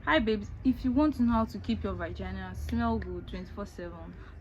Hi babes, if you want to know how to keep your vagina smell good 24/7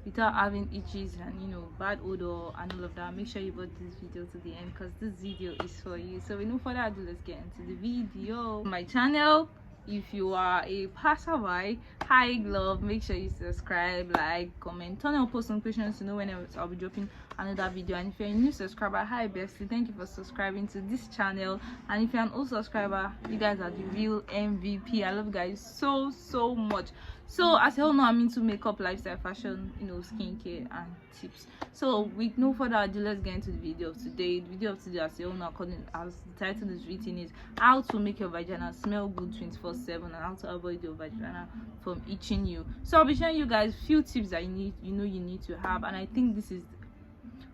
without having itches and bad odor and all of that, make sure you watch this video to the end because this video is for you. So with no further ado, let's get into the video. My channel, if you are a passerby, hi love, make sure you subscribe, like, comment, turn on post notifications to know whenever I'll be dropping another video. And if you're a new subscriber, hi bestie, thank you for subscribing to this channel. And if you're an old subscriber, you guys are the real MVP. I love you guys so much. So as you all know, I'm into makeup, lifestyle, fashion, skincare and tips. So with no further ado, let's get into the video of today. The video of today, as you all know, according as the title is written, is how to make your vagina smell good 24/7 and how to avoid your vagina from itching you. So I'll be showing you guys few tips that you need to have, and I think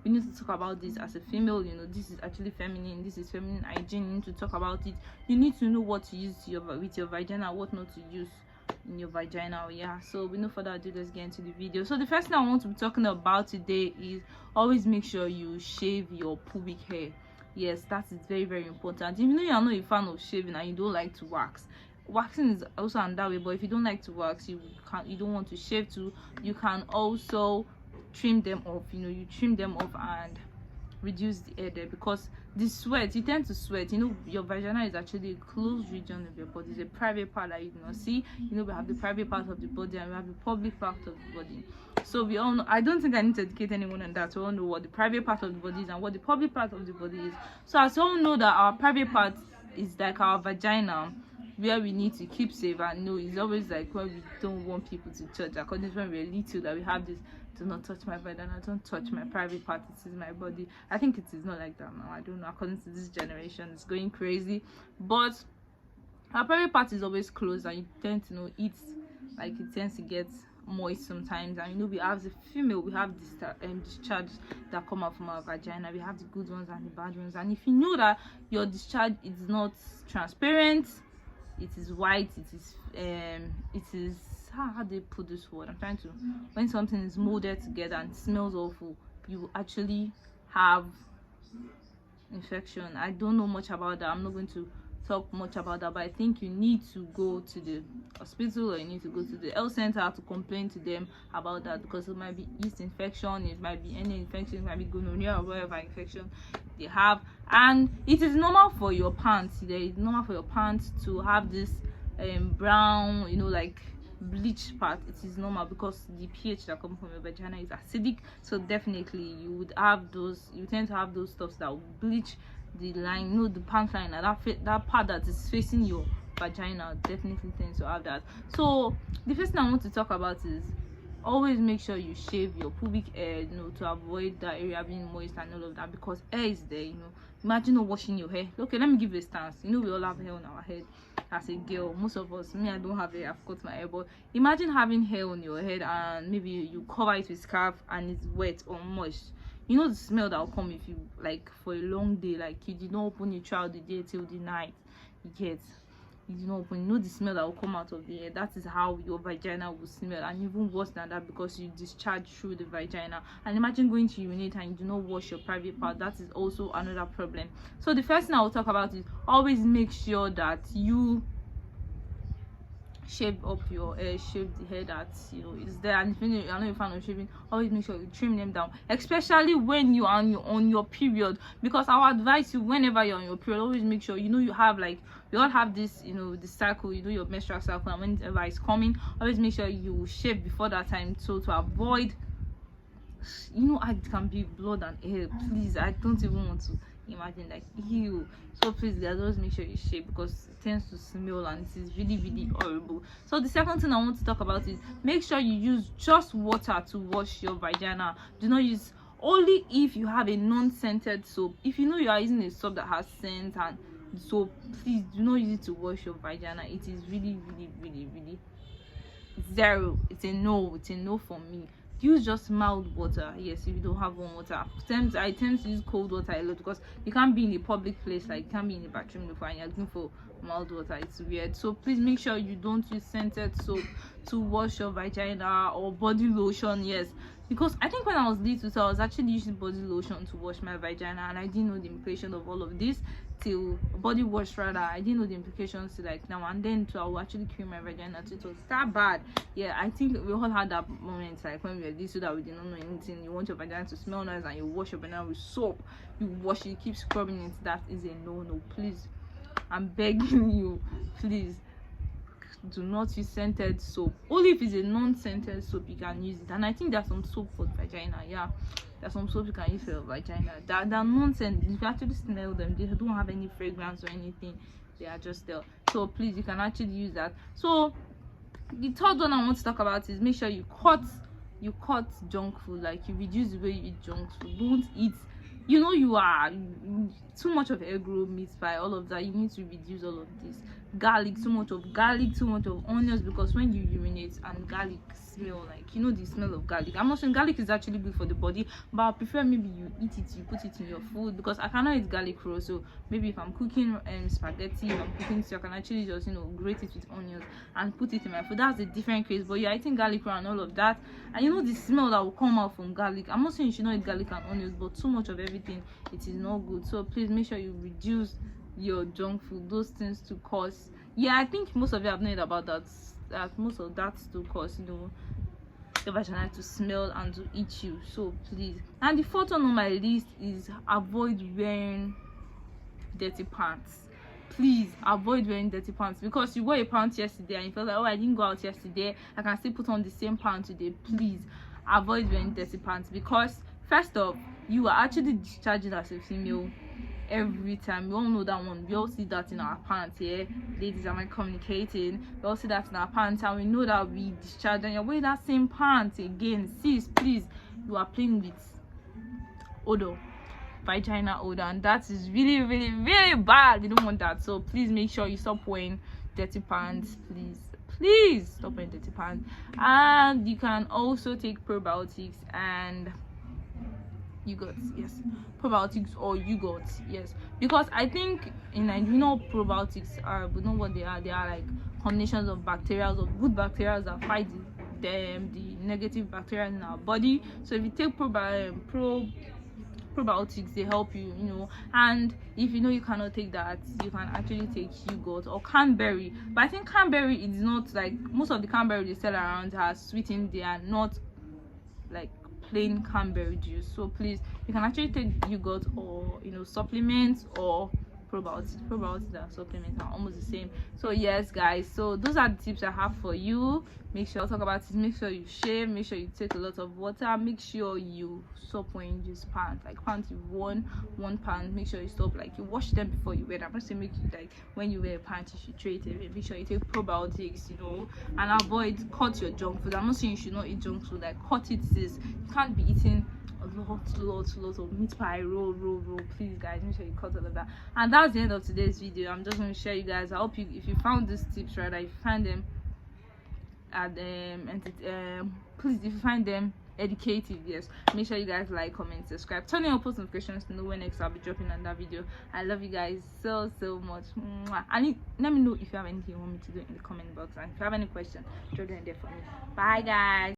we need to talk about this as a female. This is actually feminine. This is feminine hygiene. You need to talk about it. You need to know what to use with your vagina, what not to use in your vagina. Yeah, so with no further ado, let's get into the video. So the first thing I want to be talking about today is always make sure you shave your pubic hair. Yes, that is very important. Even though you are not a fan of shaving and you don't like to wax, waxing is also another way. But if you don't like to wax, you don't want to shave too, you can also trim them off. You trim them off and reduce the hair there, because the sweat, you tend to sweat. Your vagina is actually a closed region of your body. It's a private part that you do not see. We have the private part of the body and we have the public part of the body. So we all know, I don't think I need to educate anyone on that. We all know what the private part of the body is and what the public part of the body is. So as we all know that our private part is like our vagina, where we need to keep safe, and it's always like when we don't want people to touch. According to when we're little, that we have this: do not touch my vagina, don't touch my private part, it is my body. I think it is not like that now. I don't know, according to this generation, it's going crazy. But our private part is always closed, and you tend to it tends to get moist sometimes. And we have the female, we have discharge that come out from our vagina. We have the good ones and the bad ones. And if you know that your discharge is not transparent, it is white, it is how do they put this word? I'm trying to, when something is molded together and smells awful, you actually have infection. I don't know much about that. I'm not going to talk much about that, but I think you need to go to the hospital or you need to go to the health center to complain to them about that, because it might be yeast infection, it might be any infection, it might be gonorrhea or whatever infection they have. And it is normal for your pants, to have this brown, like bleach part. It is normal because the pH that comes from your vagina is acidic. So definitely you would have those, you tend to have those stuffs that will bleach the line, the pant line, and that part that is facing your vagina definitely tends to have that. So the first thing I want to talk about is always make sure you shave your pubic hair, to avoid that area being moist and all of that, because hair is there. Imagine not washing your hair. Okay, let me give you a stance. We all have hair on our head. As a girl, most of us, me, I don't have hair, I've cut my hair, but imagine having hair on your head and maybe you cover it with scarf and it's wet or moist. The smell that will come if you, for a long day, you did not open it throughout the day till the night. You did not open, the smell that will come out of the hair. That is how your vagina will smell, and even worse than that, because you discharge through the vagina. And imagine going to urinate and you do not wash your private part. That is also another problem. So the first thing I will talk about is always make sure that you shave up your hair, shave the hair that is there. And if you're not a fan of shaving, always make sure you trim them down, especially when you are on your period. Because I would advise you, whenever you're on your period, always make sure you have, we all have this, the cycle, your menstrual cycle, and whenever it's coming, always make sure you shave before that time, so to avoid it can be blood and hair. Please, I don't even want to imagine, ew. So please guys, always make sure you shave, because it tends to smell and it is really horrible. So the second thing I want to talk about is make sure you use just water to wash your vagina. Do not use, only if you have a non-scented soap. If you are using a soap that has scent and soap, please do not use it to wash your vagina. It is really zero. It's a no for me. Use just mild water. Yes, if you don't have warm water, I tend to use cold water a lot, because you can't be in a public place, you can't be in a bathroom before and you're looking for mild water. It's weird. So please make sure you don't use scented soap to wash your vagina, or body lotion. Yes, because I think when I was little, so I was actually using body lotion to wash my vagina, and I didn't know the implication of all of this till body wash rather. I didn't know the implications to like now and then, so I will actually clean my vagina. So it was that bad. Yeah, I think we all had that moment like when we were this, so that we did not know anything. You want your vagina to smell nice and you wash your vagina with soap. You wash it, you keep scrubbing it. That is a no. Please, I'm begging you, please do not use scented soap. Only if it's a non-scented soap you can use it. And I think there's some soap for the vagina. Yeah, there's some soap you can use for your vagina that they're non-scented. You can actually smell them. They don't have any fragrance or anything. They are just there. So please, you can actually use that. So the third one I want to talk about is make sure you cut junk food. Like you reduce the way you eat junk food. Don't eat, you are too much of egg roll, meat pie, all of that. You need to reduce all of this. Garlic, too much of garlic, too much of onions, because when you urinate and garlic smell, like the smell of garlic. I'm not saying garlic is actually good for the body, but I prefer maybe you eat it, you put it in your food, because I cannot eat garlic raw. So maybe if I'm cooking spaghetti, if I'm cooking, so I can actually just grate it with onions and put it in my food. That's a different case. But you're eating garlic raw and all of that, and the smell that will come out from garlic. I'm not saying you should not eat garlic and onions, but too much of everything, it is not good. So please make sure you reduce your junk food, those things to cause, I think most of you have known about that most of that to cause the vagina to smell and to itch you. So please. And the fourth one on my list is avoid wearing dirty pants. Please avoid wearing dirty pants, because you wore a pants yesterday and you felt like, oh, I didn't go out yesterday, I can still put on the same pants today. Please avoid wearing dirty pants, because first off, you are actually discharging as a female every time. We all know that one. We all see that in our pants. Yeah, ladies, am I communicating? We all see that in our pants, and we know that we discharge, and you're wearing that same pants again. Sis, please, you are playing with odor, vagina odor, and that is really, really, really bad. We don't want that. So please make sure you stop wearing dirty pants. Please stop wearing dirty pants. And you can also take probiotics and yogurts. Yes, probiotics or yogurts. Yes, because I think probiotics are, we know what they are. They are like combinations of bacteria, of good bacteria that fight the negative bacteria in our body. So if you take probiotics, they help you, and if you cannot take that, you can actually take yogurt or cranberry. But I think cranberry is not like most of the cranberry they sell around are sweetened. They are not like plain cranberry juice. So please, you can actually take yogurt or supplements or probiotics and supplements are almost the same. So yes guys, so those are the tips I have for you. Make sure I'll talk about it. Make sure you shave, make sure you take a lot of water, make sure you stop wearing just pants. Like pants you've worn one pant, make sure you stop, like you wash them before you wear them. I'm not saying make you like when you wear a pant you should trade it. Make sure you take probiotics, and cut your junk food. I'm not saying you should not eat junk food, like cut it. Sis, you can't be eating lots of meat pie, roll. Please guys, make sure you cut all of that. And that's the end of today's video. I'm just going to share you guys. I hope if you found these tips, right, if you find them at please, if you find them educative, yes, make sure you guys like, comment, subscribe, turn on your post notifications to know when next I'll be dropping another video. I love you guys so much. And let me know if you have anything you want me to do in the comment box, and if you have any questions, drop them there for me. Bye guys.